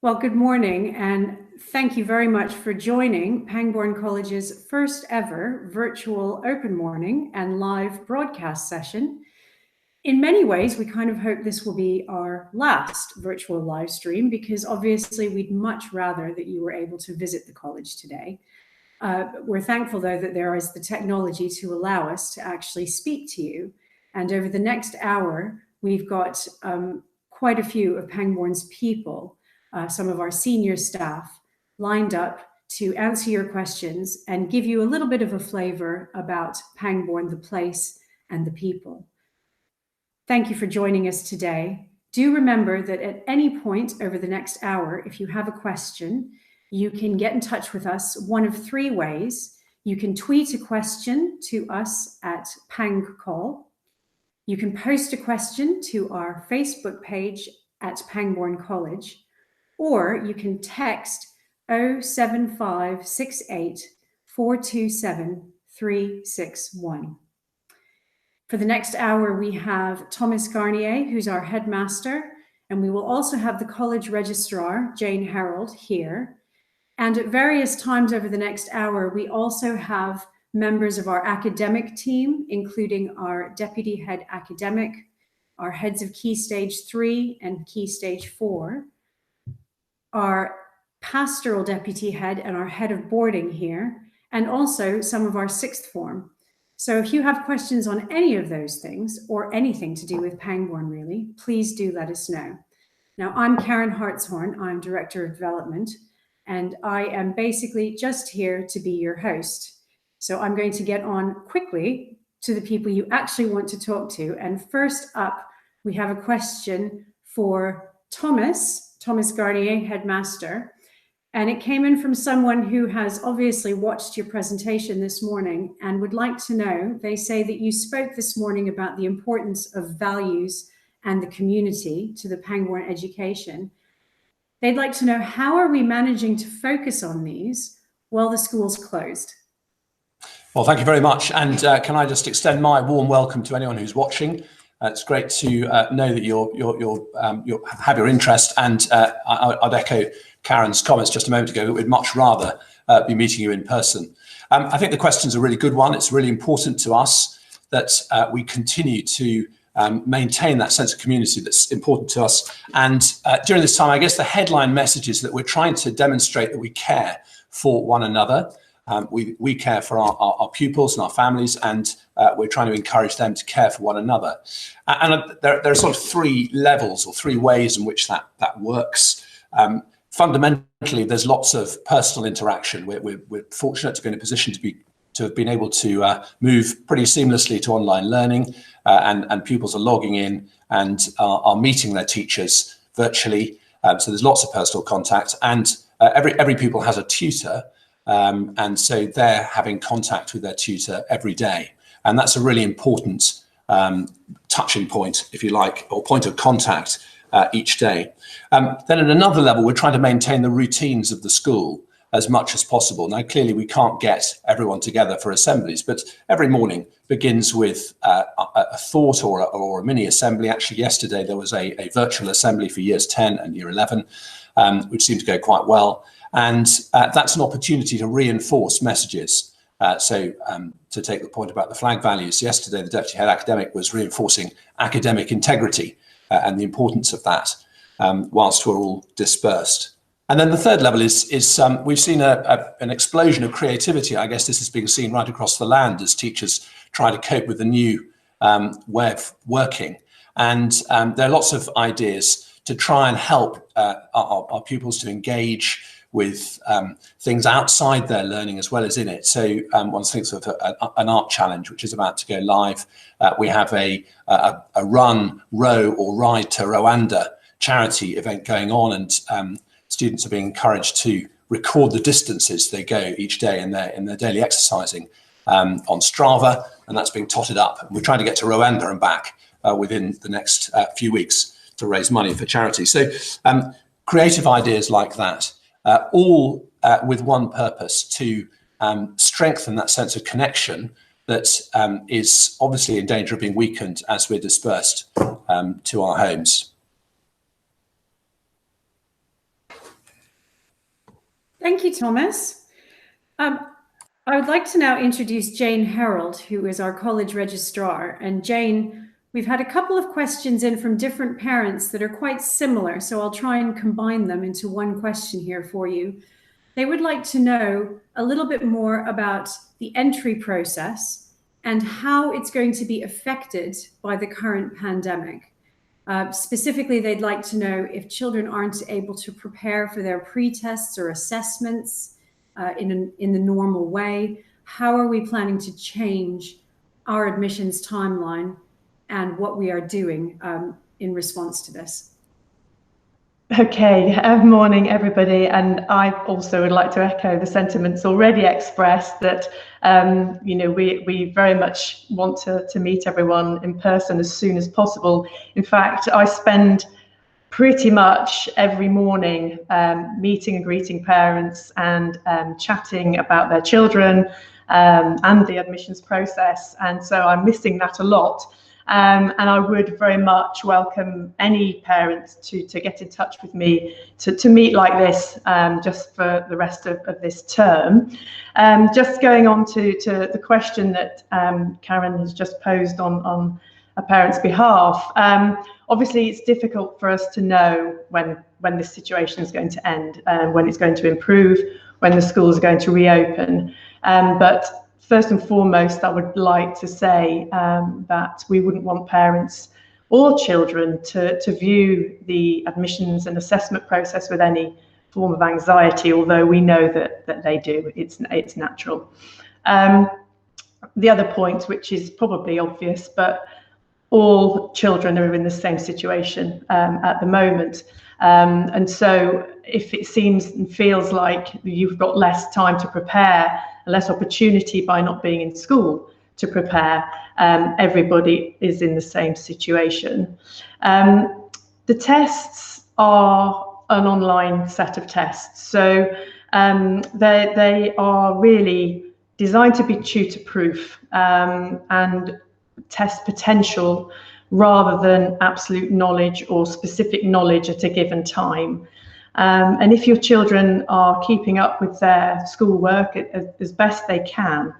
Well, good morning, and thank you very much for joining Pangbourne College's first ever virtual open morning and live broadcast session. In many ways, we kind of hope this will be our last virtual live stream because obviously we'd much rather that you were able to visit the college today. We're thankful, though, that there is the technology to allow us to actually speak to you. And over the next hour, we've got quite a few of Pangbourne's people, some of our senior staff, lined up to answer your questions and give you a little bit of a flavor about Pangbourne, the place and the people. Thank you for joining us today. Do remember that at any point over the next hour, if you have a question, you can get in touch with us one of three ways. You can tweet a question to us at PangCall. You can post a question to our Facebook page at Pangbourne College, or you can text 07568 427 361. For the next hour, we have Thomas Garnier, who's our headmaster, and we will also have the college registrar, Jane Herold, here. And at various times over the next hour, we also have members of our academic team, including our deputy head academic, our heads of Key Stage 3 and Key Stage 4, our pastoral deputy head and our head of boarding here, and also some of our sixth form. So if you have questions on any of those things or anything to do with Pangbourne really, please do let us know. Now, I'm Karen Hartshorn, I'm Director of Development, and I am basically just here to be your host. So I'm going to get on quickly to the people you actually want to talk to. And first up, we have a question for Thomas Garnier, headmaster. And it came in from someone who has obviously watched your presentation this morning and would like to know, they say that you spoke this morning about the importance of values and the community to the Pangbourne education. They'd like to know, how are we managing to focus on these while the school's closed? Well, thank you very much. And can I just extend my warm welcome to anyone who's watching. It's great to know that you have your interest, and I'd echo Karen's comments just a moment ago that we'd much rather be meeting you in person. I think the question's a really good one. It's really important to us that we continue to maintain that sense of community that's important to us. And during this time, I guess the headline message is that we're trying to demonstrate that we care for one another. We care for our pupils and our families, and we're trying to encourage them to care for one another. And there are sort of three levels or three ways in which that works. Fundamentally, there's lots of personal interaction. We're fortunate to be in a position to have been able to move pretty seamlessly to online learning, and pupils are logging in and are meeting their teachers virtually. So there's lots of personal contact, and every pupil has a tutor. And so they're having contact with their tutor every day. And that's a really important touching point, if you like, or point of contact each day. Then at another level, we're trying to maintain the routines of the school as much as possible. Now, clearly, we can't get everyone together for assemblies, but every morning begins with a thought or a mini assembly. Actually, yesterday, there was a virtual assembly for years 10 and year 11, which seemed to go quite well. And that's an opportunity to reinforce messages. So to take the point about the flag values, yesterday the Deputy Head Academic was reinforcing academic integrity and the importance of that whilst we're all dispersed. And then the third level is we've seen an explosion of creativity. I guess this is being seen right across the land as teachers try to cope with the new way of working. And there are lots of ideas to try and help our pupils to engage with things outside their learning as well as in it. So one thinks of an art challenge, which is about to go live. We have a run, row or ride to Rwanda charity event going on, and students are being encouraged to record the distances they go each day in their daily exercising on Strava, and that's being totted up. We're trying to get to Rwanda and back within the next few weeks to raise money for charity. So creative ideas like that, all with one purpose, to strengthen that sense of connection that is obviously in danger of being weakened as we're dispersed to our homes. Thank you, Thomas. I would like to now introduce Jane Herold, who is our college registrar. And Jane, we've had a couple of questions in from different parents that are quite similar, so I'll try and combine them into one question here for you. They would like to know a little bit more about the entry process and how it's going to be affected by the current pandemic. Specifically, they'd like to know if children aren't able to prepare for their pre-tests or assessments in the normal way, how are we planning to change our admissions timeline and what we are doing in response to this? Okay, morning everybody, and I also would like to echo the sentiments already expressed that we very much want to meet everyone in person as soon as possible. In fact, I spend pretty much every morning meeting and greeting parents and chatting about their children and the admissions process, and so I'm missing that a lot. And I would very much welcome any parents to get in touch with me to meet like this just for the rest of this term. Just going on to the question that Karen has just posed on a parent's behalf. Obviously, it's difficult for us to know when this situation is going to end, when it's going to improve, when the schools are going to reopen. But first and foremost, I would like to say that we wouldn't want parents or children to view the admissions and assessment process with any form of anxiety, although we know that they do. It's natural. The other point, which is probably obvious, but all children are in the same situation at the moment. And so if it seems and feels like you've got less time to prepare, less opportunity by not being in school to prepare, everybody is in the same situation. The tests are an online set of tests. So they are really designed to be tutor-proof and test potential rather than absolute knowledge or specific knowledge at a given time. And if your children are keeping up with their schoolwork as best they can,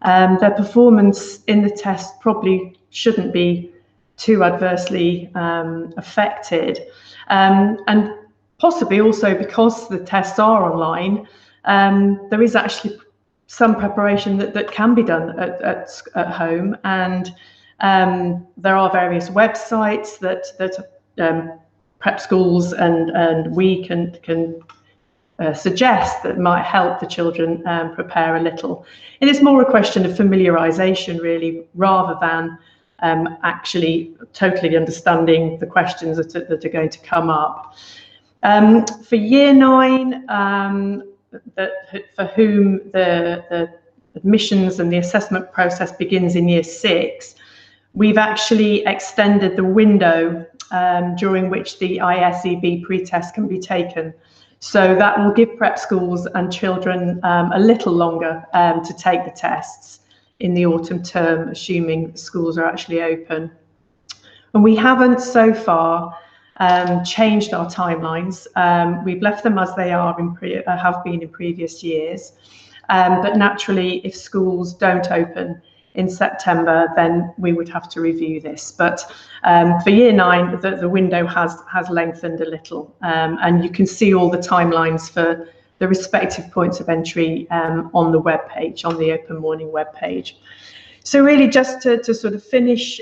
their performance in the test probably shouldn't be too adversely affected. And possibly also because the tests are online, there is actually some preparation that can be done at home, and there are various websites that prep schools and we can suggest that might help the children prepare a little. And it's more a question of familiarisation really, rather than actually totally understanding the questions that are going to come up. For year 9, for whom the admissions and the assessment process begins in year 6, we've actually extended the window during which the ISEB pre-test can be taken. So that will give prep schools and children a little longer to take the tests in the autumn term, assuming schools are actually open. And we haven't so far changed our timelines. We've left them as they are have been in previous years. But naturally, if schools don't open in September, then we would have to review this. But for year 9, the window has lengthened a little, and you can see all the timelines for the respective points of entry on the web page, on the Open Morning web page. So really, just to sort of finish,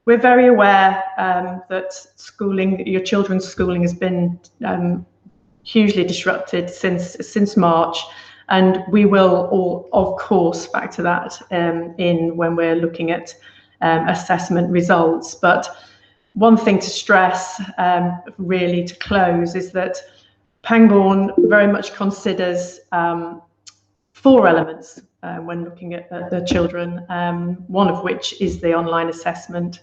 we're very aware that your children's schooling has been hugely disrupted since March. And we will all, of course, factor that in when we're looking at assessment results. But one thing to stress, really to close, is that Pangbourne very much considers 4 elements when looking at the children, one of which is the online assessment.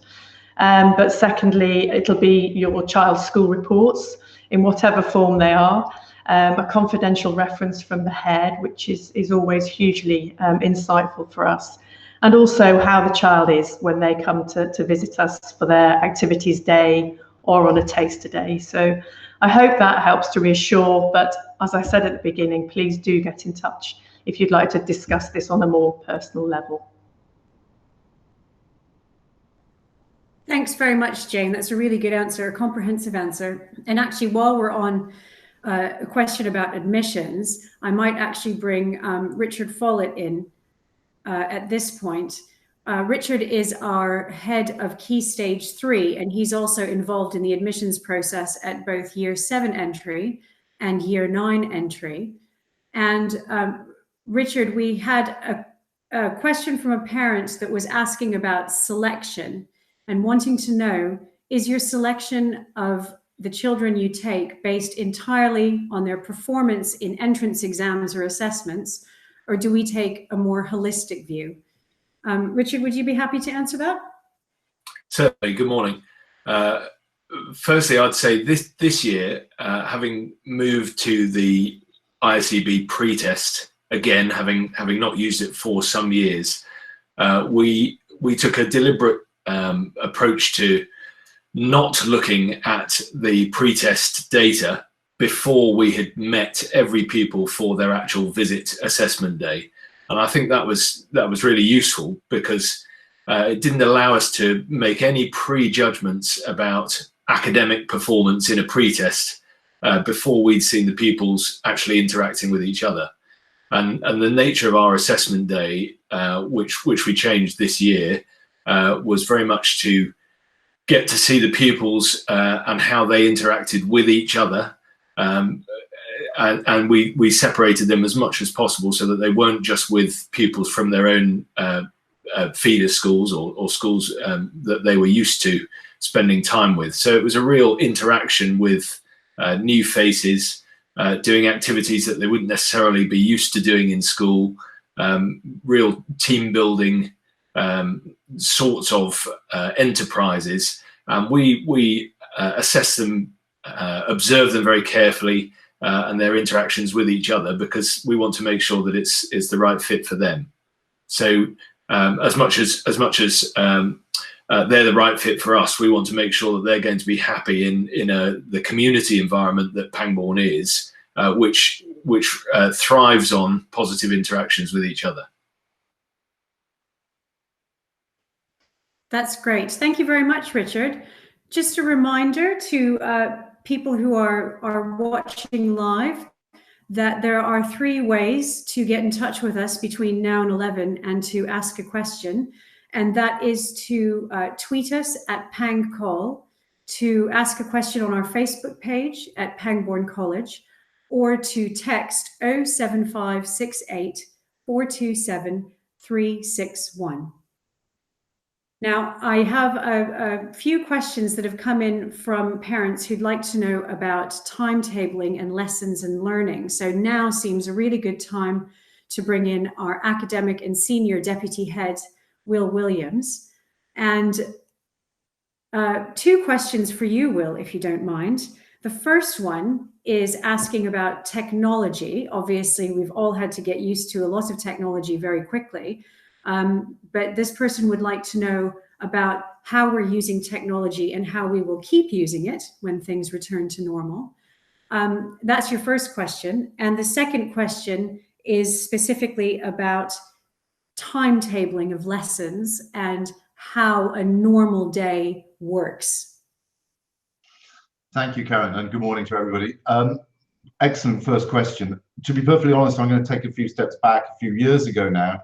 But secondly, it'll be your child's school reports in whatever form they are. A confidential reference from the head, which is always hugely insightful for us, and also how the child is when they come to visit us for their activities day or on a taster day. So I hope that helps to reassure, but as I said at the beginning, please do get in touch if you'd like to discuss this on a more personal level. Thanks very much, Jane. That's a really good answer, a comprehensive answer. And actually, while we're on a question about admissions, I might actually bring Richard Follett in at this point. Richard is our head of Key Stage 3, and he's also involved in the admissions process at both Year 7 entry and Year 9 entry. And Richard, we had a question from a parent that was asking about selection and wanting to know, is your selection of the children you take based entirely on their performance in entrance exams or assessments, or do we take a more holistic view? Richard, would you be happy to answer that? Certainly. Good morning. Firstly, I'd say this year, having moved to the ISEB pre-test, again, having not used it for some years, we took a deliberate approach to not looking at the pre-test data before we had met every pupil for their actual visit assessment day. And I think that was really useful, because it didn't allow us to make any prejudgments about academic performance in a pre-test before we'd seen the pupils actually interacting with each other. And the nature of our assessment day, which we changed this year, was very much to get to see the pupils and how they interacted with each other. And we separated them as much as possible so that they weren't just with pupils from their own feeder schools or schools that they were used to spending time with. So it was a real interaction with new faces, doing activities that they wouldn't necessarily be used to doing in school, real team building sorts of enterprises. We assess them, observe them very carefully, and their interactions with each other, because we want to make sure that it's the right fit for them. So as much as they're the right fit for us, we want to make sure that they're going to be happy in the community environment that Pangbourne is, which thrives on positive interactions with each other. That's great. Thank you very much, Richard. Just a reminder to people who are watching live that there are 3 ways to get in touch with us between now and 11 and to ask a question. And that is to tweet us at PangCall, to ask a question on our Facebook page at Pangbourne College, or to text 07568 427 361. Now, I have a few questions that have come in from parents who'd like to know about timetabling and lessons and learning. So now seems a really good time to bring in our academic and senior deputy head, Will Williams. And 2 questions for you, Will, if you don't mind. The first one is asking about technology. Obviously, we've all had to get used to a lot of technology very quickly. But this person would like to know about how we're using technology and how we will keep using it when things return to normal. That's your first question. And the second question is specifically about timetabling of lessons and how a normal day works. Thank you, Karen, and good morning to everybody. Excellent first question. To be perfectly honest, I'm going to take a few steps back. A few years ago now,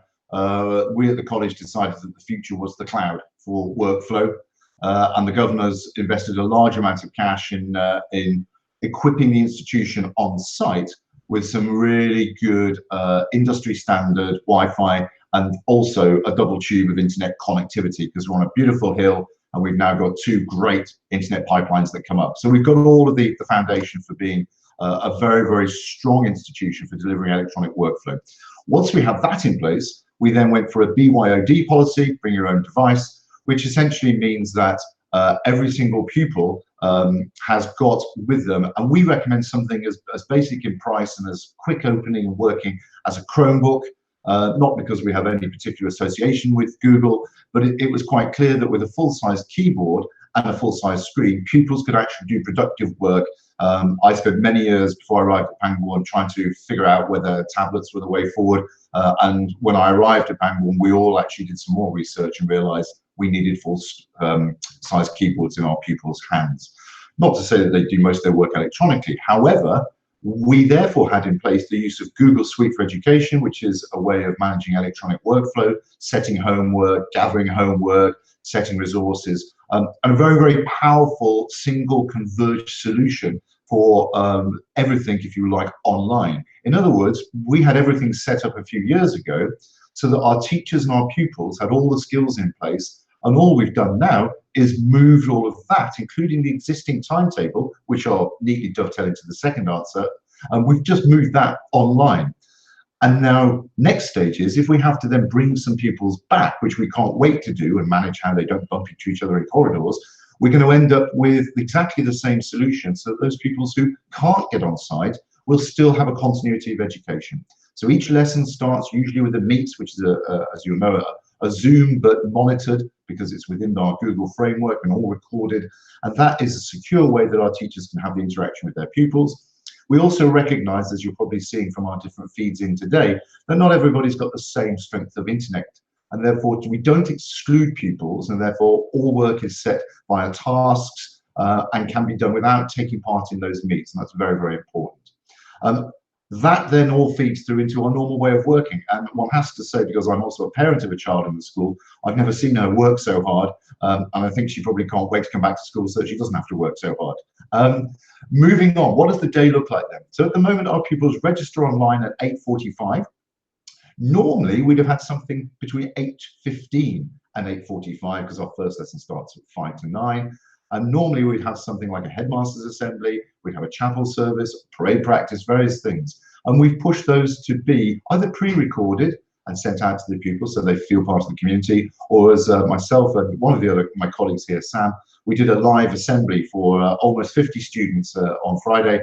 we at the college decided that the future was the cloud for workflow, and the governors invested a large amount of cash in equipping the institution on site with some really good industry standard Wi-Fi and also a double tube of internet connectivity, because we're on a beautiful hill and we've now got 2 great internet pipelines that come up. So we've got all of the foundation for being a very, very strong institution for delivering electronic workflow. Once we have that in place, we then went for a BYOD policy, bring your own device, which essentially means that every single pupil has got with them, and we recommend something as basic in price and as quick opening and working as a Chromebook, not because we have any particular association with Google, but it was quite clear that with a full-size keyboard and a full-size screen, pupils could actually do productive work. I spent many years before I arrived at Pangbourne trying to figure out whether tablets were the way forward. And when I arrived at Pangbourne, we all actually did some more research and realized we needed full-size keyboards in our pupils' hands. Not to say that they do most of their work electronically. However, we therefore had in place the use of Google Suite for Education, which is a way of managing electronic workflow, setting homework, gathering homework, setting resources, and a very, very powerful single converged solution for everything, if you like, online. In other words, we had everything set up a few years ago so that our teachers and our pupils had all the skills in place. And all we've done now is moved all of that, including the existing timetable, which I'll neatly dovetail into the second answer. And we've just moved that online. And now next stage is if we have to then bring some pupils back, which we can't wait to do and manage how they don't bump into each other in corridors, we're going to end up with exactly the same solution so that those pupils who can't get on site will still have a continuity of education. So each lesson starts usually with a Meet, which is, as you know, a Zoom, but monitored because it's within our Google framework and all recorded. And that is a secure way that our teachers can have the interaction with their pupils. We also recognize, as you're probably seeing from our different feeds in today, that not everybody's got the same strength of internet. And therefore, we don't exclude pupils, and therefore all work is set via tasks and can be done without taking part in those meets. And that's very, very important. That then all feeds through into our normal way of working. And one has to say, because I'm also a parent of a child in the school, I've never seen her work so hard. And I think she probably can't wait to come back to school so she doesn't have to work so hard. Moving on, what does the day look like then? So at the moment, our pupils register online at 8:45. Normally, we'd have had something between 8:15 and 8:45 because our first lesson starts at 5 to 9. And normally we'd have something like a headmaster's assembly, we'd have a chapel service, parade practice, various things. And we've pushed those to be either pre-recorded and sent out to the pupils so they feel part of the community, or as myself and one of the other my colleagues here, Sam, we did a live assembly for almost 50 students on Friday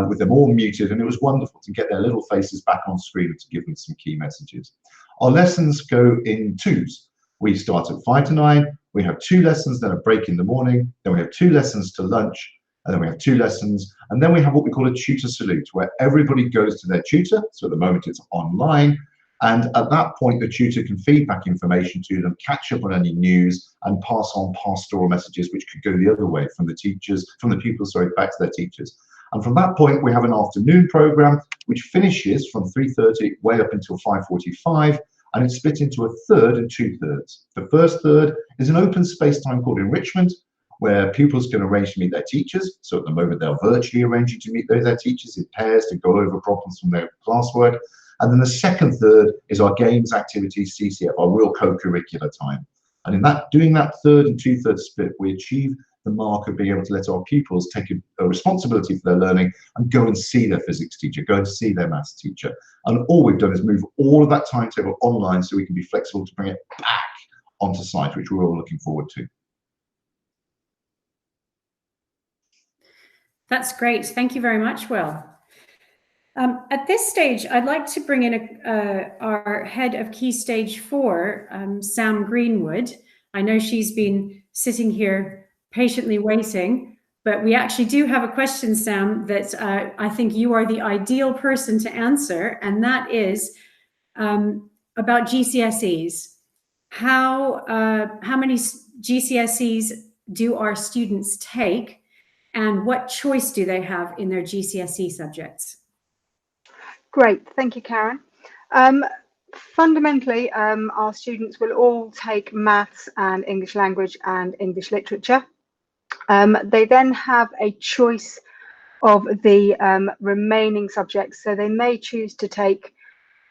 with them all muted, and it was wonderful to get their little faces back on screen and to give them some key messages. Our lessons go in twos. We start at 5 to 9, we have 2 lessons, then a break in the morning, then we have 2 lessons to lunch, and then we have 2 lessons, and then we have what we call a tutor salute, where everybody goes to their tutor. So at the moment it's online, and at that point the tutor can feed back information to them, catch up on any news, and pass on pastoral messages which could go the other way from the teachers, from the pupils, sorry, back to their teachers. And from that point we have an afternoon program which finishes from 3:30 way up until 5:45. And it's split into a third and 2 thirds. The first third is an open space time called enrichment, where pupils can arrange to meet their teachers. So at the moment, they're virtually arranging to meet their teachers in pairs to go over problems from their classwork. And then the second third is our games, activities, CCF, our real co-curricular time. And in that, doing that third and 2 thirds split, we achieve the mark of being able to let our pupils take a responsibility for their learning and go and see their physics teacher, go and see their maths teacher. And all we've done is move all of that timetable online so we can be flexible to bring it back onto site, which we're all looking forward to. That's great. Thank you very much, Will. At this stage, I'd like to bring in our head of Key Stage 4, Sam Greenwood. I know she's been sitting here patiently waiting, but we actually do have a question, Sam, that I think you are the ideal person to answer, and that is about GCSEs. How many GCSEs do our students take, and what choice do they have in their GCSE subjects? Great, thank you, Karen. Fundamentally, our students will all take maths and English language and English literature. They then have a choice of the remaining subjects. So they may choose to take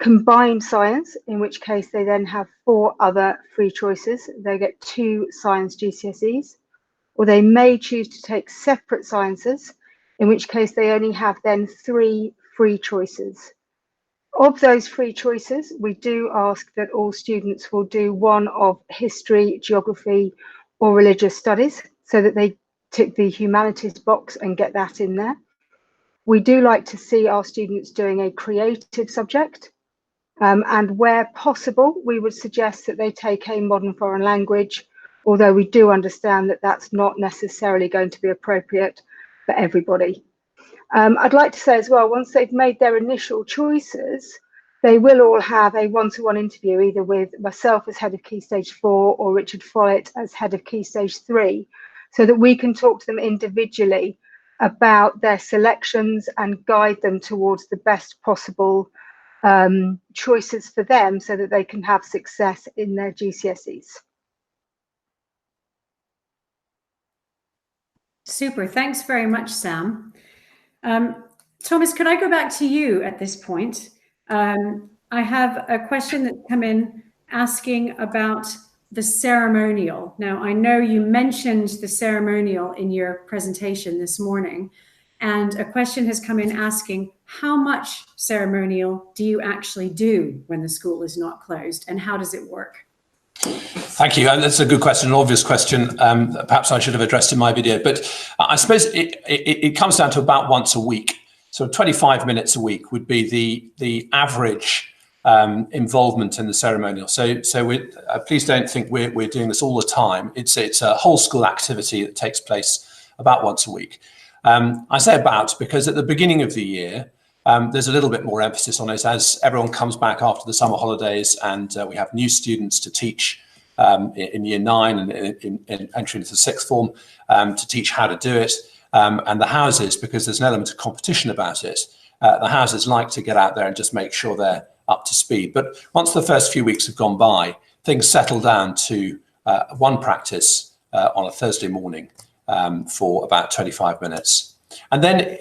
combined science, in which case they then have 4 other free choices. They get 2 science GCSEs, or they may choose to take separate sciences, in which case they only have then 3 free choices. Of those free choices, we do ask that all students will do one of history, geography, or religious studies, so that they tick the humanities box and get that in there. We do like to see our students doing a creative subject, and where possible, we would suggest that they take a modern foreign language although we do understand that that's not necessarily going to be appropriate for everybody. I'd like to say as well, once they've made their initial choices, they will all have a one-to-one interview, either with myself as head of Key Stage 4 or Richard Follett as head of Key Stage 3, so that we can talk to them individually about their selections and guide them towards the best possible choices for them, so that they can have success in their GCSEs. Super, thanks very much, Sam. Thomas, could I go back to you at this point? I have a question that's come in asking about the ceremonial. Now, I know you mentioned the ceremonial in your presentation this morning, and a question has come in asking, how much ceremonial do you actually do when the school is not closed, and how does it work? Thank you. That's a good question, an obvious question. Perhaps I should have addressed in my video, but I suppose it comes down to about once a week. So 25 minutes a week would be the average involvement in the ceremonial. So please don't think we're doing this all the time. It's a whole school activity that takes place about once a week. I say about because at the beginning of the year, there's a little bit more emphasis on it as everyone comes back after the summer holidays, and we have new students to teach in year 9 and in entry into the 6th form to teach how to do it. And the houses, because there's an element of competition about it, the houses like to get out there and just make sure they're up to speed. But once the first few weeks have gone by, things settle down to one practice on a Thursday morning for about 25 minutes. And then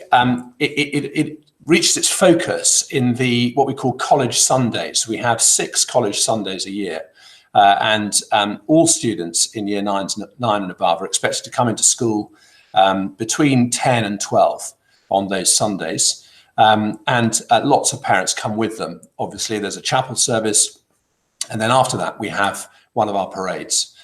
it reaches its focus in what we call college Sundays. We have 6 college Sundays a year. And all students in year 9 and above are expected to come into school between 10 and 12 on those Sundays. And lots of parents come with them. Obviously, there's a chapel service. And then after that, we have one of our parades.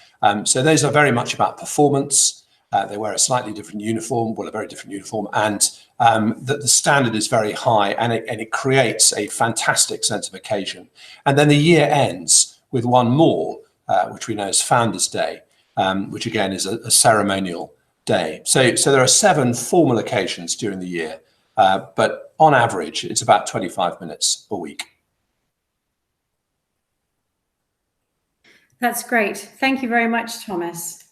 So those are very much about performance. They wear a slightly different uniform, well, a very different uniform. And the standard is very high, and it creates a fantastic sense of occasion. And then the year ends with one more, which we know as Founders' Day, which again is a ceremonial day. So there are 7 formal occasions during the year, but on average, it's about 25 minutes a week. That's great. Thank you very much, Thomas.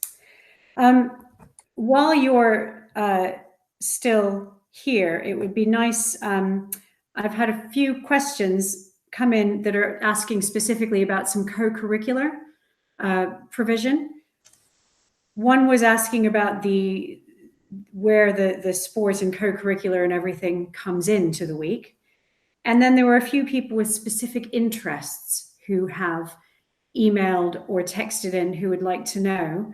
While you're still here, it would be nice, I've had a few questions come in that are asking specifically about some co-curricular provision. One was asking about where the sport and co-curricular and everything comes into the week. And then there were a few people with specific interests who have emailed or texted in who would like to know.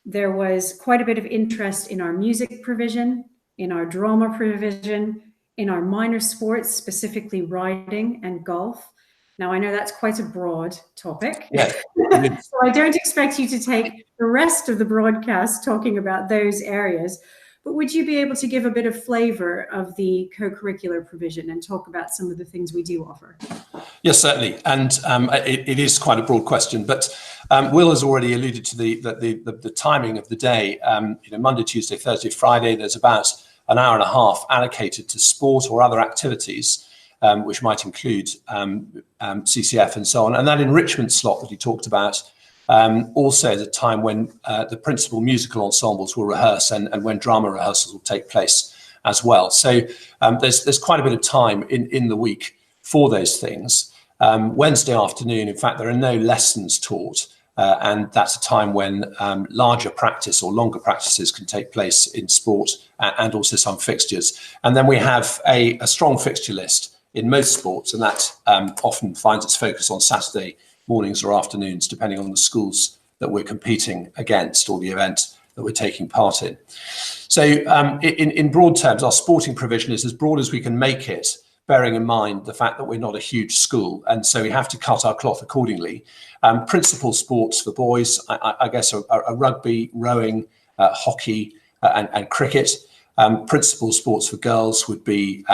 There was quite a bit of interest in our music provision, in our drama provision, in our minor sports, specifically riding and golf. Now, I know that's quite a broad topic. Yeah. So I don't expect you to take the rest of the broadcast talking about those areas, but would you be able to give a bit of flavor of the co-curricular provision and talk about some of the things we do offer? Yes, certainly. And it is quite a broad question, but Will has already alluded to the timing of the day. Monday, Tuesday, Thursday, Friday, there's about an hour and a half allocated to sport or other activities, which might include CCF and so on. And that enrichment slot that he talked about also is a time when the principal musical ensembles will rehearse and when drama rehearsals will take place as well. So there's quite a bit of time in the week for those things. Wednesday afternoon, in fact, there are no lessons taught. And that's a time when larger practice or longer practices can take place in sport and also some fixtures. And then we have a strong fixture list in most sports, and that often finds its focus on Saturday mornings or afternoons, depending on the schools that we're competing against or the event that we're taking part in. So in broad terms, our sporting provision is as broad as we can make it, bearing in mind the fact that we're not a huge school, and so we have to cut our cloth accordingly. Principal sports for boys, I guess, are rugby, rowing, hockey, and cricket. Principal sports for girls would be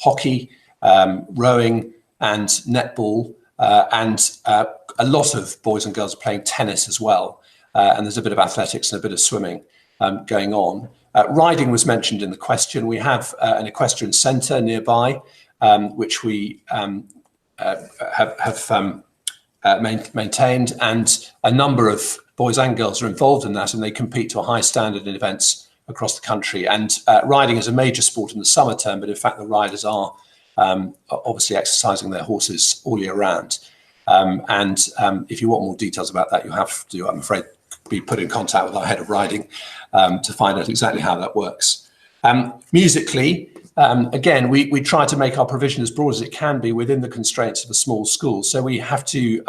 hockey, rowing, and netball, and a lot of boys and girls are playing tennis as well. and there's a bit of athletics and a bit of swimming going on. Riding was mentioned in the question. We have an equestrian centre nearby, which we have maintained, and a number of boys and girls are involved in that, and they compete to a high standard in events across the country. And riding is a major sport in the summer term, but in fact the riders are obviously exercising their horses all year round. If you want more details about that, you'll have to, I'm afraid, be put in contact with our head of riding to find out exactly how that works. Musically, again, we try to make our provision as broad as it can be within the constraints of a small school. So we have to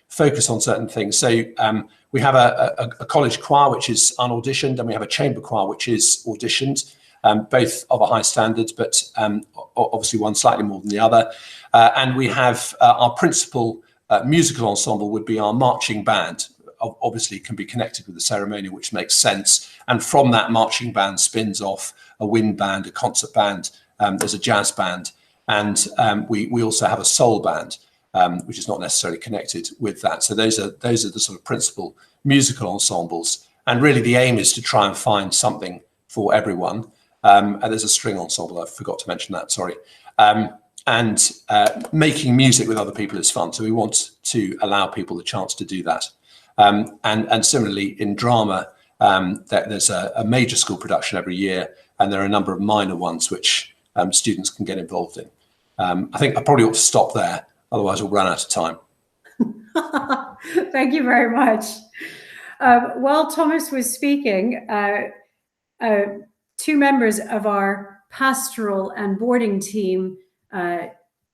focus on certain things. So we have a college choir, which is unauditioned, and we have a chamber choir, which is auditioned, both of a high standard, but obviously one slightly more than the other. And we have our principal musical ensemble would be our marching band. Obviously can be connected with the ceremonial, which makes sense. And from that marching band spins off a wind band, a concert band, there's a jazz band, and we also have a soul band, which is not necessarily connected with that. So those are the sort of principal musical ensembles. And really the aim is to try and find something for everyone. And there's a string ensemble, I forgot to mention that, sorry. Making music with other people is fun. So we want to allow people the chance to do that. And similarly in drama, there's a major school production every year, and there are a number of minor ones which students can get involved in. I think I probably ought to stop there, otherwise we'll run out of time. Thank you very much. While Thomas was speaking, two members of our pastoral and boarding team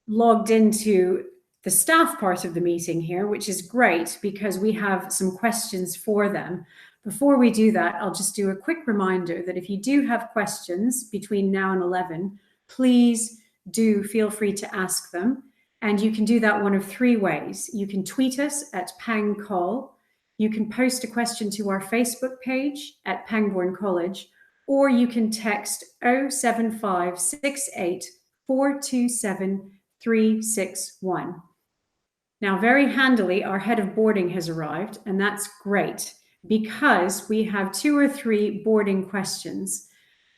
logged into the staff part of the meeting here, which is great because we have some questions for them. Before we do that, I'll just do a quick reminder that if you do have questions between now and 11, please do feel free to ask them. And you can do that one of three ways. You can tweet us at PangCall, you can post a question to our Facebook page at Pangbourne College, or you can text 07568 427 361. Now, very handily, our head of boarding has arrived, and that's great because we have 2 or 3 boarding questions.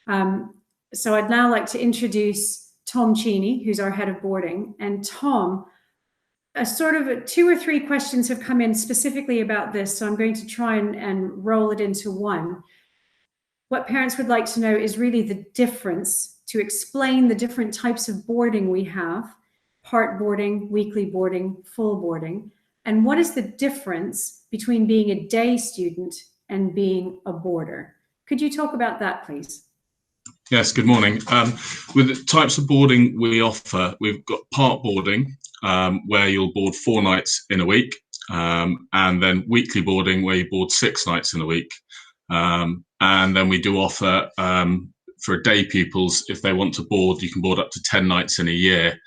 So I'd now like to introduce Tom Cheney, who's our head of boarding. And Tom, sort of 2 or 3 questions have come in specifically about this, so I'm going to try and roll it into one. What parents would like to know is really the difference, to explain the different types of boarding we have: part boarding, weekly boarding, full boarding, and what is the difference between being a day student and being a boarder? Could you talk about that, please? Yes, good morning. With the types of boarding we offer, we've got part boarding, where you'll board 4 nights in a week, and then weekly boarding, where you board 6 nights in a week. And then we do offer, for day pupils, if they want to board, you can board up to 10 nights in a year,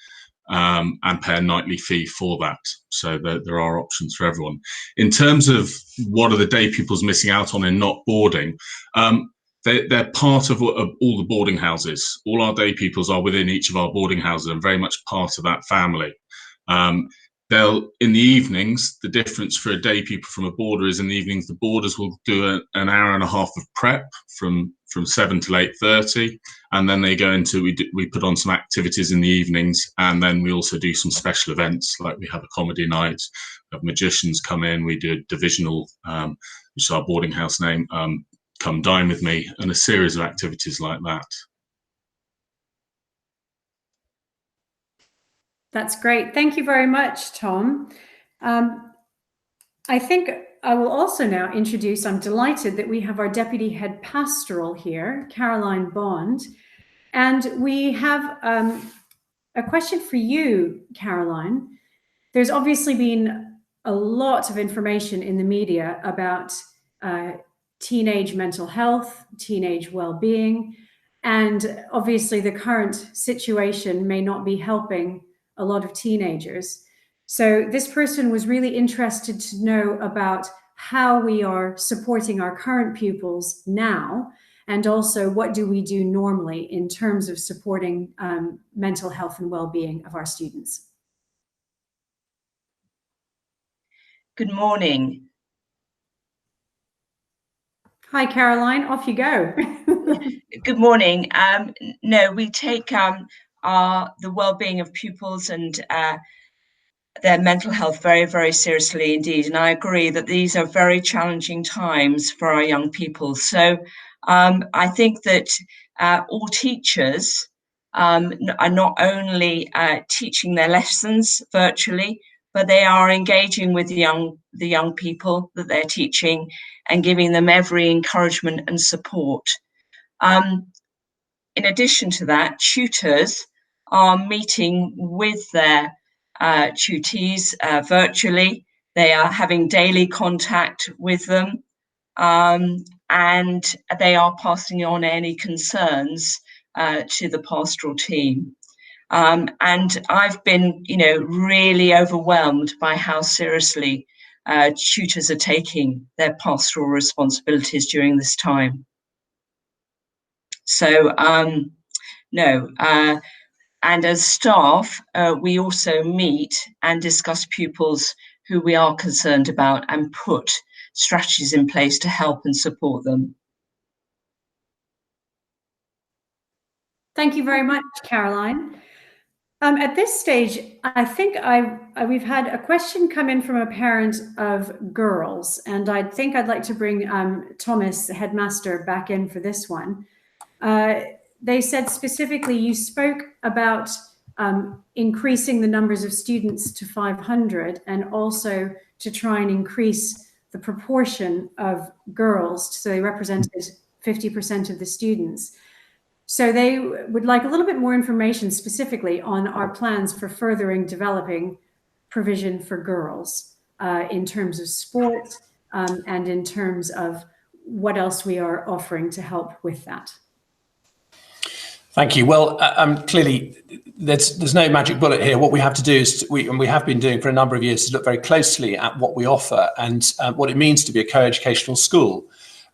and pay a nightly fee for that. So there are options for everyone. In terms of what are the day pupils missing out on in not boarding, they're part of all the boarding houses. All our day pupils are within each of our boarding houses and very much part of that family. In the evenings, the difference for a day pupil from a boarder is in the evenings, the boarders will do an hour and a half of prep from 7 till 8:30, and then they go into, we put on some activities in the evenings, and then we also do some special events, like we have a comedy night, we have magicians come in, we do a divisional, which is our boarding house name, Come Dine With Me, and a series of activities like that. That's great. Thank you very much, Tom. I think I will also now introduce, I'm delighted that we have our Deputy Head Pastoral here, Caroline Bond. And we have a question for you, Caroline. There's obviously been a lot of information in the media about teenage mental health, teenage well-being, and obviously the current situation may not be helping a lot of teenagers. So this person was really interested to know about how we are supporting our current pupils now, and also what do we do normally in terms of supporting mental health and well-being of our students. Good morning. Hi, Caroline, off you go. Good morning. No, we take the well-being of pupils and their mental health very, very seriously indeed. And I agree that these are very challenging times for our young people. So I think that all teachers are not only teaching their lessons virtually, but they are engaging with the young people that they're teaching and giving them every encouragement and support. In addition to that, tutors are meeting with their tutees virtually. They are having daily contact with them, and they are passing on any concerns to the pastoral team. And I've been, really overwhelmed by how seriously tutors are taking their pastoral responsibilities during this time. So, and as staff, we also meet and discuss pupils who we are concerned about and put strategies in place to help and support them. Thank you very much, Caroline. At this stage, I think we've had a question come in from a parent of girls, and I think I'd like to bring Thomas, the headmaster, back in for this one. They said specifically, you spoke about increasing the numbers of students to 500 and also to try and increase the proportion of girls, so they represented 50% of the students. So they would like a little bit more information specifically on our plans for furthering developing provision for girls in terms of sport and in terms of what else we are offering to help with that. Thank you. Well, clearly, there's no magic bullet here. What we have to do is, and we have been doing for a number of years, is look very closely at what we offer and what it means to be a co-educational school.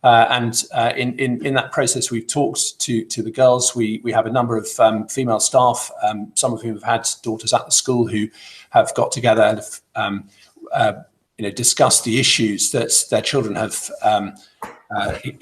And in that process, we've talked to the girls. We have a number of female staff, some of whom have had daughters at the school, who have got together and discussed the issues that their children have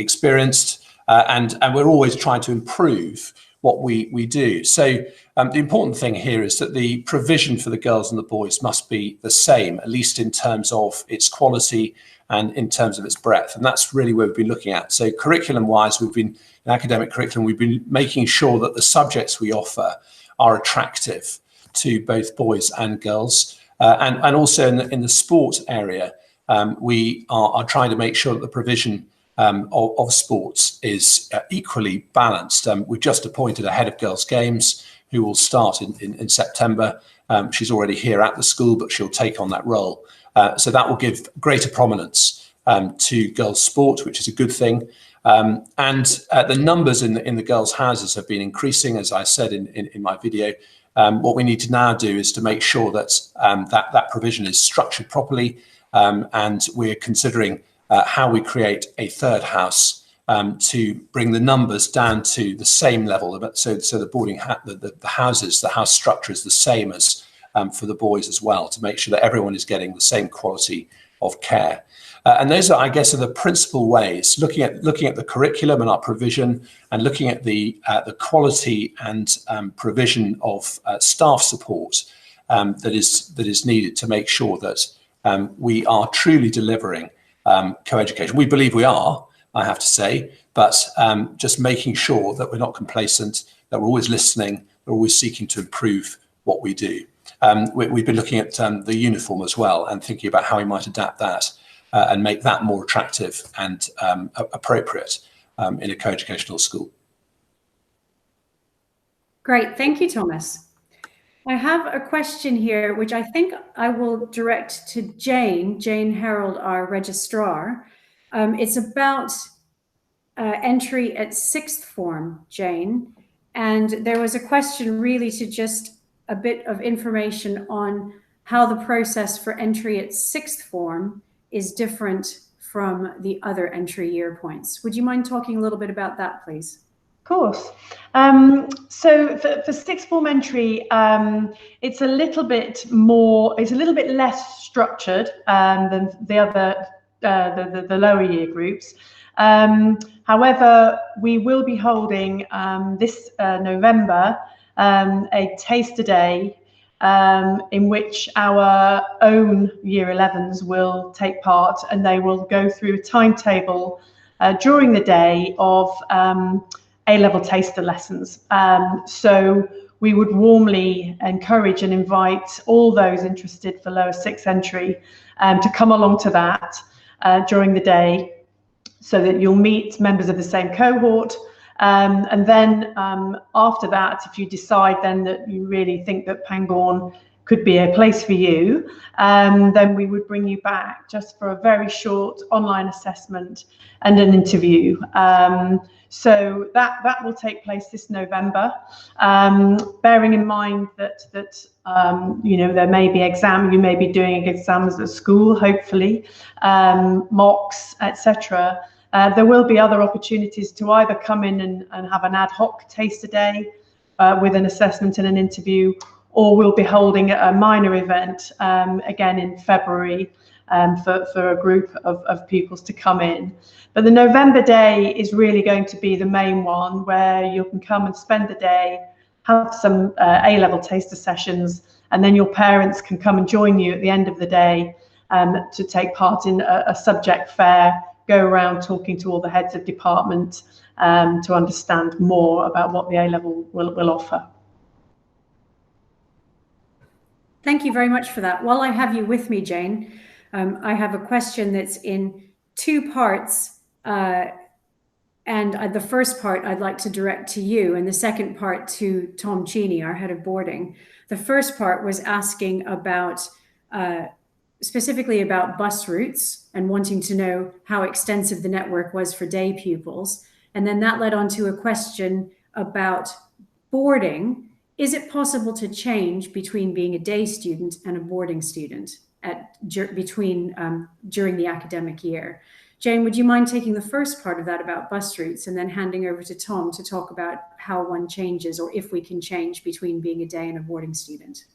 experienced, and we're always trying to improve what we do. So the important thing here is that the provision for the girls and the boys must be the same, at least in terms of its quality and in terms of its breadth. And that's really where we've been looking at. So curriculum-wise, in academic curriculum, we've been making sure that the subjects we offer are attractive to both boys and girls. And also in the sport area, we are trying to make sure that the provision of sports is equally balanced. We've just appointed a head of girls' games who will start in September. She's already here at the school, but she'll take on that role. So that will give greater prominence to girls' sport, which is a good thing. And the numbers in the girls' houses have been increasing, as I said in my video. What we need to now do is to make sure that that provision is structured properly, and we're considering how we create a third house to bring the numbers down to the same level. So the boarding the houses, the house structure is the same as for the boys as well, to make sure that everyone is getting the same quality of care. And those are, I guess, are the principal ways, looking at the curriculum and our provision, and looking at the quality and provision of staff support that is needed to make sure that we are truly delivering co-education. We believe we are, I have to say, but just making sure that we're not complacent, that we're always listening, we're always seeking to improve what we do. We've been looking at the uniform as well and thinking about how we might adapt that and make that more attractive and appropriate in a co-educational school. Great, thank you, Thomas. I have a question here, which I think I will direct to Jane Herold, our registrar. It's about entry at sixth form, Jane. And there was a question really to just a bit of information on how the process for entry at sixth form is different from the other entry year points. Would you mind talking a little bit about that, please? Of course. So for sixth form entry, it's a little bit less structured than the other the lower year groups. However, we will be holding this November a taster day in which our own Year 11s will take part, and they will go through a timetable during the day of A-level taster lessons. So we would warmly encourage and invite all those interested for lower sixth entry to come along to that during the day, so that you'll meet members of the same cohort. And then after that, if you decide then that you really think that Pangbourne could be a place for you, then we would bring you back just for a very short online assessment and an interview. So that will take place this November, bearing in mind that you know, there may be you may be doing exams at school, hopefully, mocks, etc. There will be other opportunities to either come in and have an ad hoc taster day with an assessment and an interview, or we'll be holding a minor event again in February for a group of pupils to come in. But the November day is really going to be the main one, where you can come and spend the day, have some A-level taster sessions, and then your parents can come and join you at the end of the day to take part in a subject fair, go around talking to all the heads of department to understand more about what the A-level will offer. Thank you very much for that. While I have you with me, Jane, I have a question that's in two parts. And the first part I'd like to direct to you, and the second part to Tom Cheney, our head of boarding. The first part was asking about, specifically about bus routes and wanting to know how extensive the network was for day pupils. And then that led on to a question about boarding. Is it possible to change between being a day student and a boarding student during the academic year? Jane, would you mind taking the first part of that about bus routes and then handing over to Tom to talk about how one changes, or if we can change between being a day and a boarding student?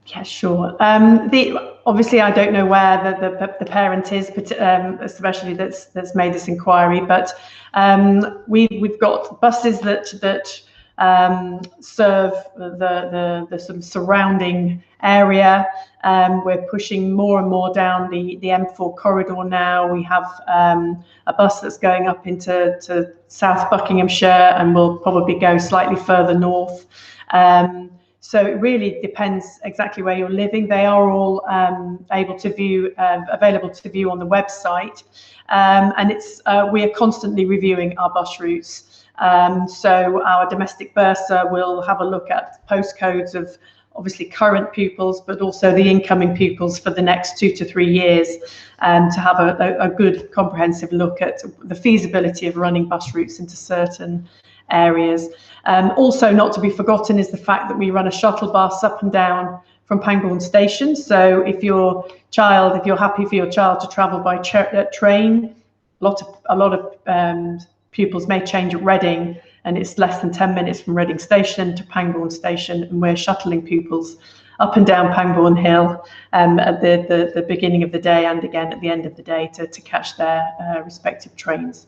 Yeah, sure. Obviously, I don't know where the parent is, but especially that's made this inquiry. But we've got buses that serve the sort of surrounding area. We're pushing more and more down the M4 corridor now. We have a bus that's going up into South Buckinghamshire, and will probably go slightly further north. So it really depends exactly where you're living. They are all available to view on the website, and we are constantly reviewing our bus routes. So our domestic bursar will have a look at postcodes of obviously current pupils, but also the incoming pupils for the next 2 to 3 years, to have a good comprehensive look at the feasibility of running bus routes into certain areas. Also not to be forgotten is the fact that we run a shuttle bus up and down from Pangbourne station. So if you're happy for your child to travel by train, a lot of pupils may change at Reading, and it's less than 10 minutes from Reading station to Pangbourne station, and we're shuttling pupils up and down Pangbourne Hill at the beginning of the day and again at the end of the day to catch their respective trains.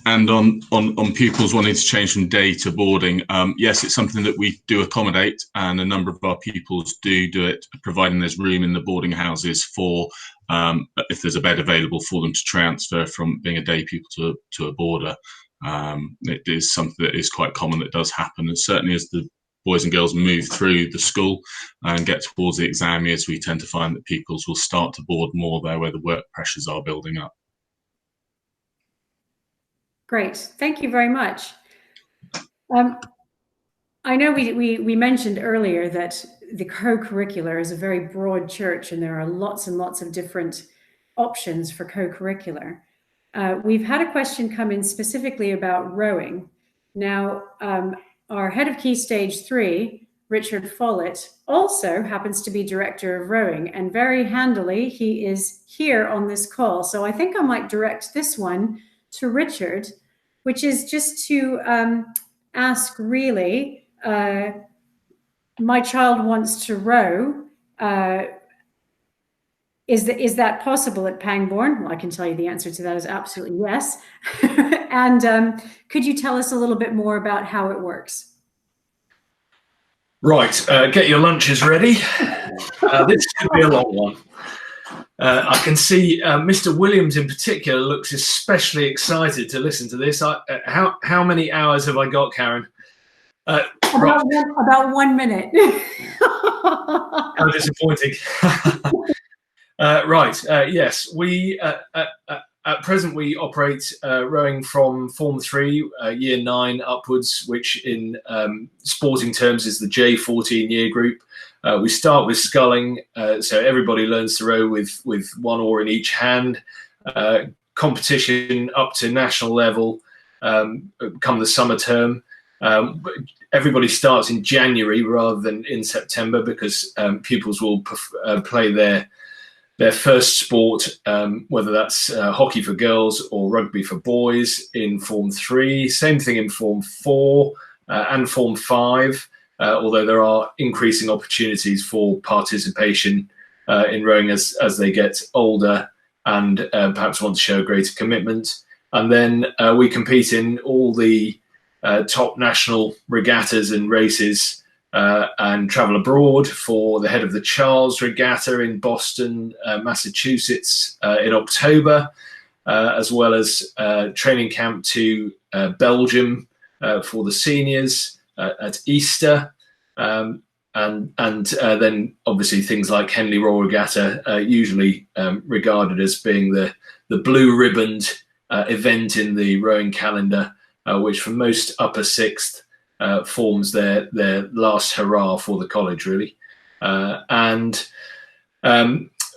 And on pupils wanting to change from day to boarding, yes, it's something that we do accommodate, and a number of our pupils do it, providing there's room in the boarding houses for if there's a bed available for them to transfer from being a day pupil to a boarder. It is something that is quite common that does happen, and certainly as the boys and girls move through the school and get towards the exam years, we tend to find that pupils will start to board more there where the work pressures are building up. Great, thank you very much. I know we mentioned earlier that the co-curricular is a very broad church, and there are lots and lots of different options for co-curricular. We've had a question come in specifically about rowing. Now, our head of Key Stage 3, Richard Follett, also happens to be director of rowing, and very handily, he is here on this call. So I think I might direct this one to Richard, which is just to ask really, my child wants to row. Is that possible at Pangbourne? Well, I can tell you the answer to that is absolutely yes. And could you tell us a little bit more about how it works? Right, get your lunches ready. This could be a long one. I can see Mr. Williams in particular looks especially excited to listen to this. How many hours have I got, Karen? About 1 minute. How disappointing. Right, yes, we at present we operate rowing from Form 3, Year 9 upwards, which in sporting terms is the J14 year group. We start with sculling, so everybody learns to row with one oar in each hand. Competition up to national level come the summer term. Everybody starts in January rather than in September because pupils will play their first sport, whether that's hockey for girls or rugby for boys in Form 3. Same thing in Form 4 and Form 5, although there are increasing opportunities for participation in rowing as they get older and perhaps want to show greater commitment. And then we compete in all the top national regattas and races and travel abroad for the Head of the Charles Regatta in Boston, Massachusetts in October, as well as training camp to Belgium for the seniors at Easter. And then obviously things like Henley Royal Regatta, usually regarded as being the blue ribboned event in the rowing calendar, which for most upper sixth forms their last hurrah for the college, really.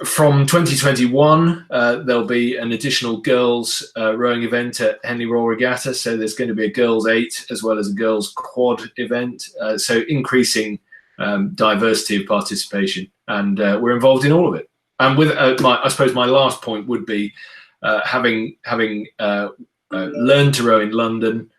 From 2021, there'll be an additional girls rowing event at Henley Royal Regatta. So there's going to be a girls 8 as well as a girls quad event. So increasing diversity of participation, and we're involved in all of it. And with I suppose my last point would be having learned to row in London.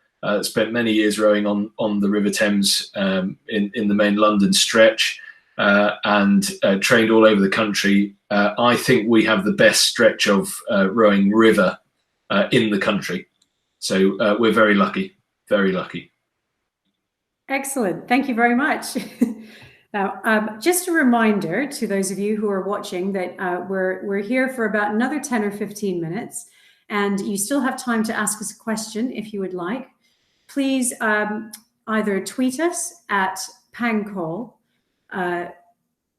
Spent many years rowing on the River Thames in the main London stretch, and trained all over the country. I think we have the best stretch of rowing river in the country. So we're very lucky, very lucky. Excellent. Thank you very much. Now, just a reminder to those of you who are watching that we're here for about another 10 or 15 minutes, and you still have time to ask us a question if you would like. Please either tweet us at Pangcall,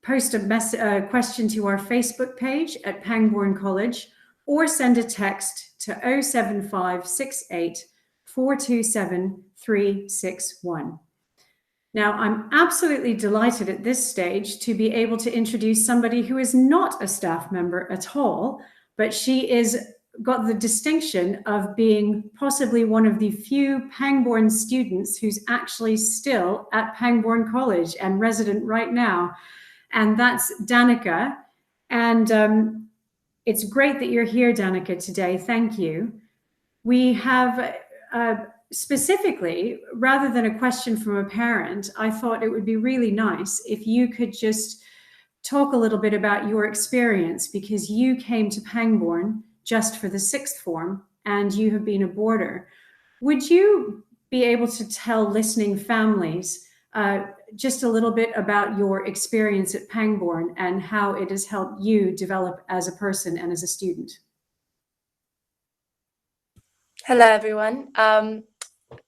post a question to our Facebook page at Pangbourne College, or send a text to 07568 427 361. Now, I'm absolutely delighted at this stage to be able to introduce somebody who is not a staff member at all, but she is got the distinction of being possibly one of the few Pangbourne students who's actually still at Pangbourne College and resident right now. And that's Danica. And it's great that you're here, Danica, today. Thank you. We have specifically, rather than a question from a parent, I thought it would be really nice if you could just talk a little bit about your experience, because you came to Pangbourne just for the 6th form and you have been a boarder. Would you be able to tell listening families just a little bit about your experience at Pangbourne and how it has helped you develop as a person and as a student? Hello, everyone.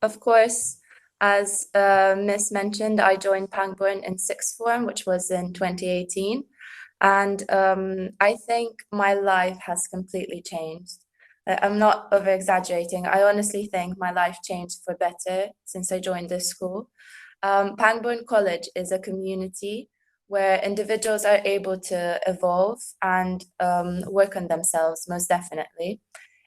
Of course, as Miss mentioned, I joined Pangbourne in 6th form, which was in 2018. And I think my life has completely changed. I'm not over exaggerating. I honestly think my life changed for better since I joined this school. Pangbourne College is a community where individuals are able to evolve and work on themselves, most definitely.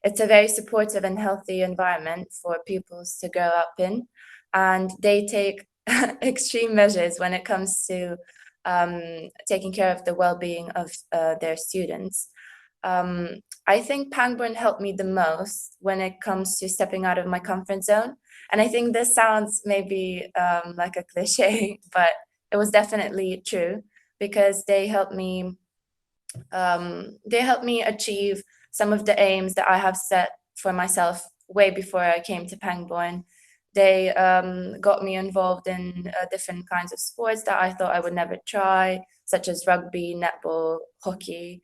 It's a very supportive and healthy environment for pupils to grow up in, and they take extreme measures when it comes to taking care of the well-being of their students. I think Pangbourne helped me the most when it comes to stepping out of my comfort zone. And I think this sounds maybe like a cliche, but it was definitely true, because they helped me they helped me achieve some of the aims that I have set for myself way before I came to Pangbourne. They got me involved in different kinds of sports that I thought I would never try, such as rugby, netball, hockey.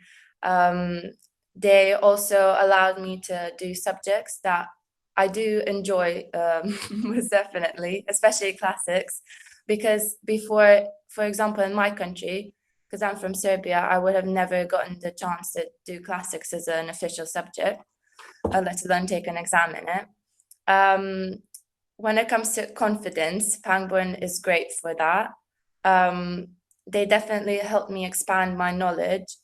They also allowed me to do subjects that I do enjoy, most definitely, especially classics, because before, for example, in my country, because I'm from Serbia, I would have never gotten the chance to do classics as an official subject, let alone take an exam in it. When it comes to confidence, Pangbourne is great for that. They definitely helped me expand my knowledge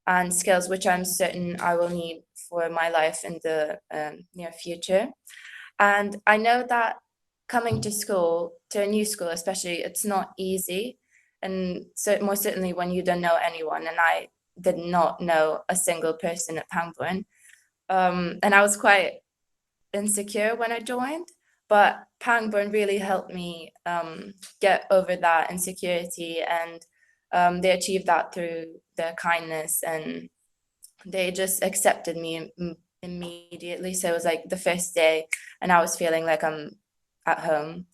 and skills, which I'm certain I will need for my life in the near future. And I know that coming to school, to a new school especially, it's not easy. And so most certainly when you don't know anyone, and I did not know a single person at Pangbourne. And I was quite insecure when I joined, but Pangbourne really helped me get over that insecurity, and they achieved that through their kindness, and they just accepted me immediately. So it was like the first day and I was feeling like I'm at home.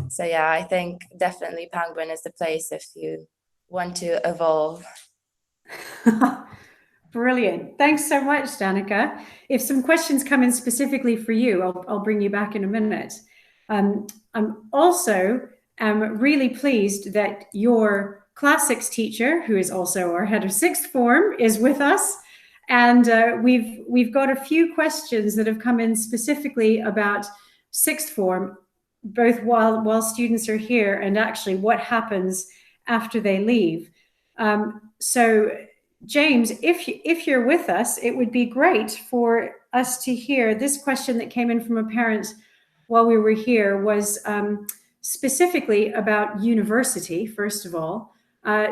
So yeah, I think definitely Pangbourne is the place if you want to evolve. Brilliant. Thanks so much, Danica. If some questions come in specifically for you, I'll bring you back in a minute. I'm also really pleased that your classics teacher, who is also our head of sixth form, is with us. And we've got a few questions that have come in specifically about sixth form, both while students are here and actually what happens after they leave. So James, if you're with us, it would be great for us to hear this question that came in from a parent while we were here, was specifically about university, first of all.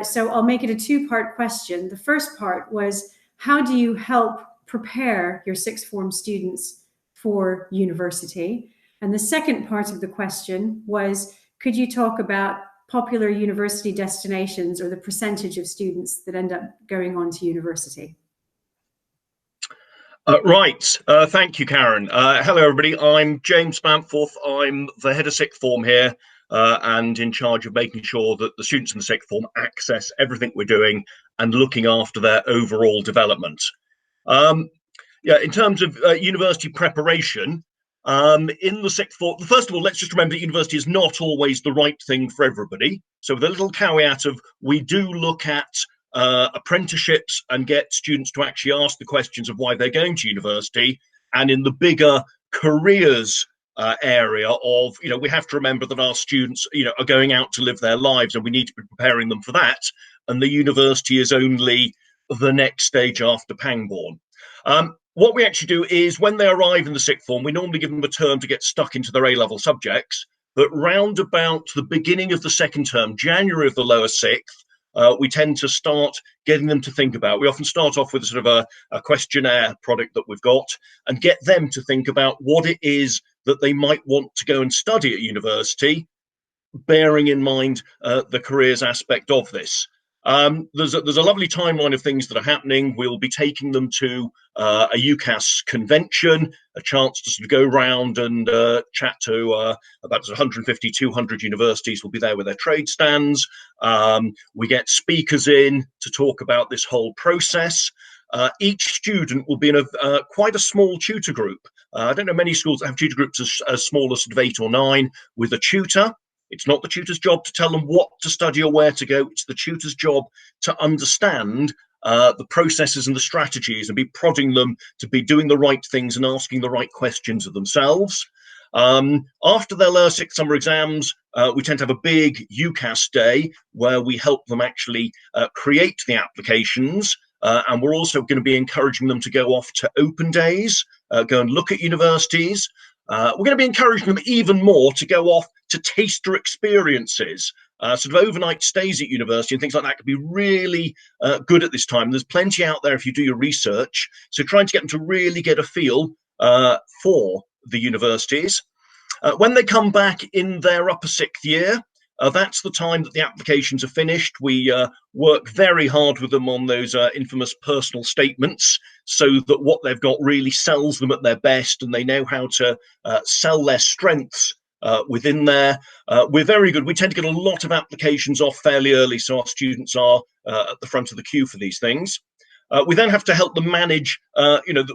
So I'll make it a two-part question. The first part was, how do you help prepare your sixth form students for university? And the second part of the question was, could you talk about popular university destinations or the percentage of students that end up going on to university? Right. Thank you, Karen. Hello, everybody. I'm James Bamforth. I'm the head of sixth form here and in charge of making sure that the students in the sixth form access everything we're doing and looking after their overall development. Yeah, in terms of university preparation, in the sixth form, first of all, let's just remember that university is not always the right thing for everybody. So with a little caveat of, we do look at apprenticeships and get students to actually ask the questions of why they're going to university. And in the bigger careers area of, we have to remember that our students, are going out to live their lives, and we need to be preparing them for that. And the university is only the next stage after Pangbourne. What we actually do is, when they arrive in the sixth form, we normally give them a term to get stuck into their A-level subjects. But round about the beginning of the second term, January of the lower sixth, we tend to start getting them to think about. We often start off with sort of a questionnaire product that we've got, and get them to think about what it is that they might want to go and study at university, bearing in mind the careers aspect of this. There's a lovely timeline of things that are happening. We'll be taking them to a UCAS convention, a chance to sort of go round and chat to about 150, 200 universities will be there with their trade stands. We get speakers in to talk about this whole process. Each student will be in quite a small tutor group. I don't know many schools that have tutor groups as small as sort of 8 or 9 with a tutor. It's not the tutor's job to tell them what to study or where to go. It's the tutor's job to understand the processes and the strategies, and be prodding them to be doing the right things and asking the right questions of themselves. After their lower sixth summer exams, we tend to have a big UCAS day where we help them actually create the applications. And we're also going to be encouraging them to go off to open days, go and look at universities. We're going to be encouraging them even more to go off to taster experiences. Sort of overnight stays at university and things like that could be really good at this time. There's plenty out there if you do your research. So trying to get them to really get a feel for the universities. When they come back in their upper sixth year, that's the time that the applications are finished. We work very hard with them on those infamous personal statements, so that what they've got really sells them at their best, and they know how to sell their strengths within there. We're very good. We tend to get a lot of applications off fairly early, so our students are at the front of the queue for these things. We then have to help them manage,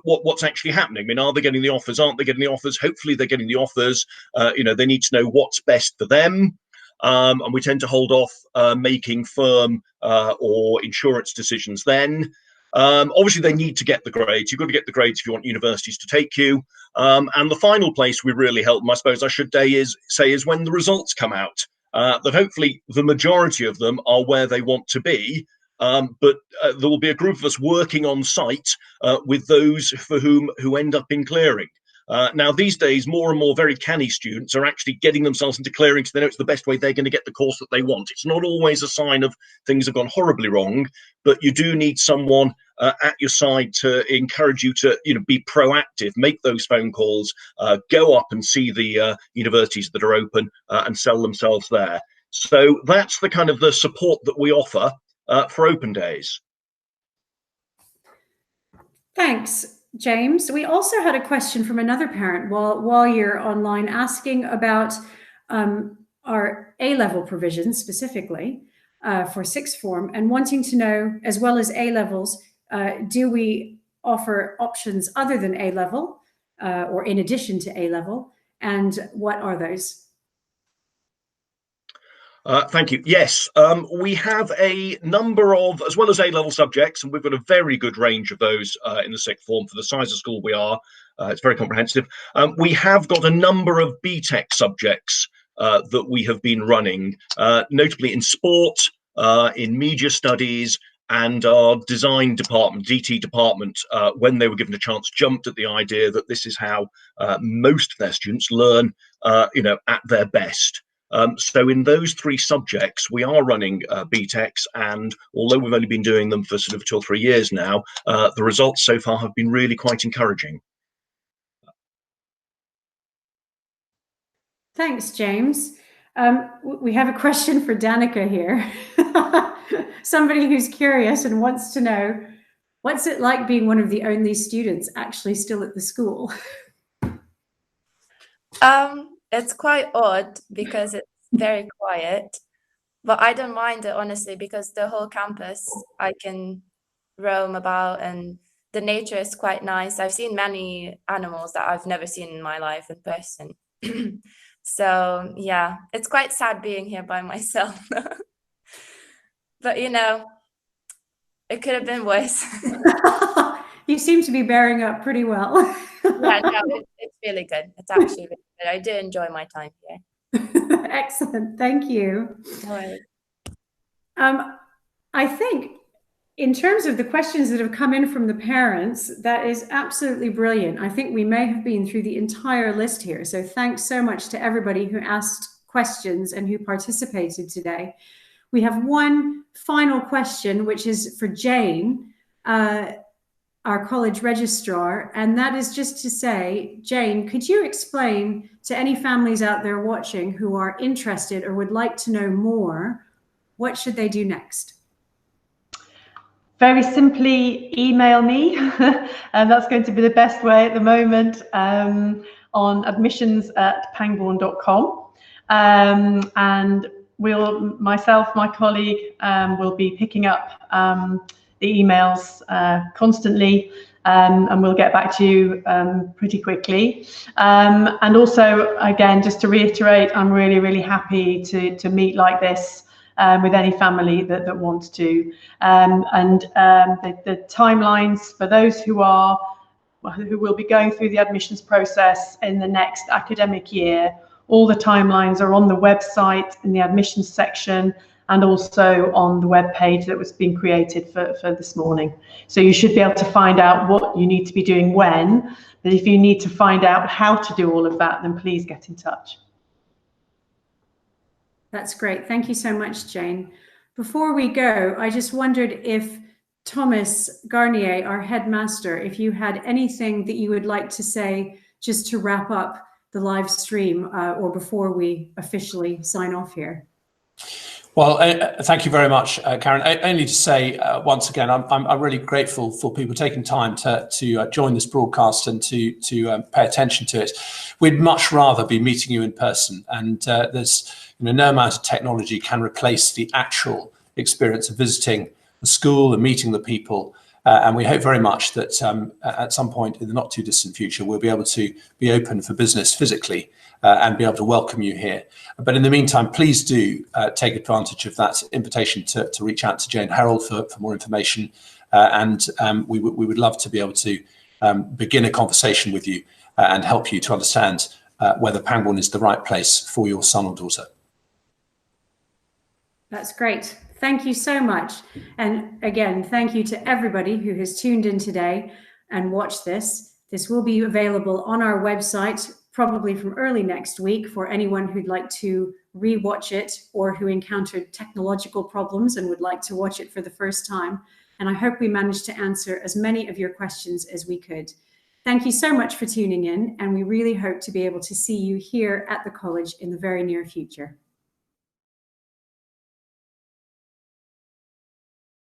what's actually happening. I mean, are they getting the offers? Aren't they getting the offers? Hopefully they're getting the offers. They need to know what's best for them. And we tend to hold off making firm or insurance decisions then. Obviously, they need to get the grades. You've got to get the grades if you want universities to take you. And the final place we really help them, I suppose I should say, is when the results come out. That hopefully the majority of them are where they want to be. But there will be a group of us working on site with those who end up in clearing. Now, these days, more and more very canny students are actually getting themselves into clearing because they know it's the best way they're going to get the course that they want. It's not always a sign of things have gone horribly wrong, but you do need someone at your side to encourage you to, be proactive, make those phone calls, go up and see the universities that are open and sell themselves there. So that's the kind of the support that we offer for open days. Thanks, James. We also had a question from another parent while you're online, asking about our A-level provisions specifically for sixth form, and wanting to know, as well as A-levels, do we offer options other than A-level or in addition to A-level, and what are those? Thank you. Yes, we have a number of, as well as A-level subjects, and we've got a very good range of those in the sixth form for the size of school we are. It's very comprehensive. We have got a number of BTEC subjects that we have been running, notably in sport, in media studies, and our design department, DT department, when they were given a chance, jumped at the idea that this is how most of their students learn, at their best. So in those three subjects, we are running BTECs, and although we've only been doing them for sort of 2 or 3 years now, the results so far have been really quite encouraging. Thanks, James. We have a question for Danica here. Somebody who's curious and wants to know, what's it like being one of the only students actually still at the school? It's quite odd because it's very quiet, but I don't mind it, honestly, because the whole campus I can roam about and the nature is quite nice. I've seen many animals that I've never seen in my life in person. So yeah, it's quite sad being here by myself. But it could have been worse. You seem to be bearing up pretty well. Yeah, no, it's really good. It's actually really good. I do enjoy my time here. Excellent, thank you. No worries. I think in terms of the questions that have come in from the parents, that is absolutely brilliant. I think we may have been through the entire list here. So thanks so much to everybody who asked questions and who participated today. We have one final question, which is for Jane, our college registrar, and that is just to say, Jane, could you explain to any families out there watching who are interested or would like to know more, what should they do next? Very simply, email me, and that's going to be the best way at the moment, on admissions@pangbourne.com, and myself, my colleague, will be picking up the emails constantly, and we'll get back to you pretty quickly. And also, again, just to reiterate, I'm really, really happy to meet like this with any family that wants to. The timelines for those who will be going through the admissions process in the next academic year, all the timelines are on the website in the admissions section, and also on the web page that was being created for this morning. So you should be able to find out what you need to be doing when, but if you need to find out how to do all of that, then please get in touch. That's great. Thank you so much, Jane. Before we go, I just wondered if Thomas Garnier, our headmaster, if you had anything that you would like to say just to wrap up the live stream or before we officially sign off here. Well, thank you very much, Karen. Only to say once again, I'm really grateful for people taking time to join this broadcast and to pay attention to it. We'd much rather be meeting you in person, and there's no amount of technology can replace the actual experience of visiting the school and meeting the people. And we hope very much that at some point in the not too distant future, we'll be able to be open for business physically and be able to welcome you here. But in the meantime, please do take advantage of that invitation to reach out to Jane Herold for more information. We would love to be able to begin a conversation with you and help you to understand whether Pangbourne is the right place for your son or daughter. That's great. Thank you so much. And again, thank you to everybody who has tuned in today and watched this. This will be available on our website, probably from early next week, for anyone who'd like to re-watch it or who encountered technological problems and would like to watch it for the first time. And I hope we managed to answer as many of your questions as we could. Thank you so much for tuning in, and we really hope to be able to see you here at the college in the very near future.